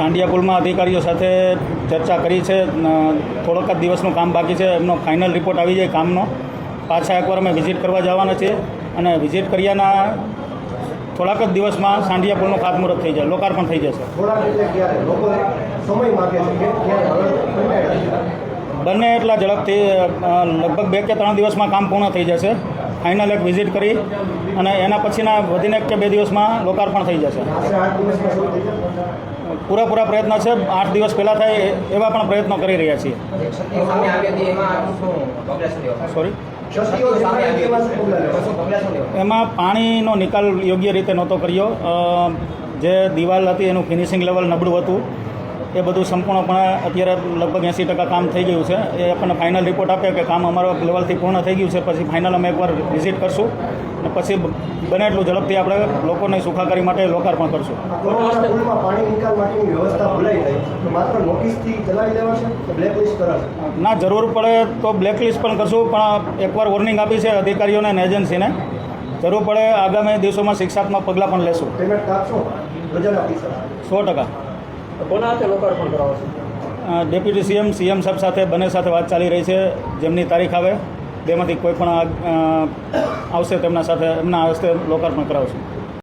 સાંડિયા પુલમાં અધિકારીઓ સાથે ચર્ચા કરી છે. થોડોક જ દિવસનું કામ બાકી છે. એમનો ફાઇનલ રિપોર્ટ આવી જાય કામનો. પાછા એકવાર અમે વિઝિટ કરવા જવાના છીએ અને વિઝિટ કર્યાના થોડાક જ દિવસમાં સાંડિયા પુલનું ખાતમુહૂર્ત થઈ જાય, લોકાર્પણ થઈ જશે. બંને એટલા ઝડપથી લગભગ 2 કે 3 દિવસમાં કામ પૂર્ણ થઈ જશે. ફાઇનલ એક વિઝિટ કરી અને એના પછીના વધીને 1 કે 2 દિવસમાં લોકાર્પણ થઈ જશે. પૂરા પ્રયત્ન છે. 8 દિવસ પહેલાં થાય એવા પણ પ્રયત્નો કરી રહ્યા છીએ. સોરી, એમાં પાણીનો નિકાલ યોગ્ય રીતે નહોતો કર્યો. જે દિવાલ હતી એનું ફિનિશિંગ લેવલ નબળું હતું. એ બધું સંપૂર્ણપણે અત્યારે લગભગ 80% કામ થઈ ગયું છે. એ આપણને ફાઇનલ રિપોર્ટ આપે કે કામ અમારો લેવલથી પૂર્ણ થઈ ગયું છે. પછી ફાઇનલ અમે એકવાર વિઝિટ કરશું અને પછી બને એટલું ઝડપથી આપણે લોકોને સુખાકારી માટે લોકાર્પણ કરશું. ના, જરૂર પડે તો બ્લેકલિસ્ટ પણ કરશું, પણ એકવાર વોર્નિંગ આપી છે અધિકારીઓને અને એજન્સીને. જરૂર પડે આગામી દિવસોમાં શિક્ષાત્મક પગલાં પણ લેશું. 100%. કોના હાથે લોકાર્પણ કરાવશે? ડેપ્યુટી સીએમ સાહેબ સાથે બંને સાથે વાત ચાલી રહી છે. જેમની તારીખ આવે બેમાંથી કોઈ પણ આવશે તેમના સાથે એમના હસ્તે લોકાર્પણ કરાવશું.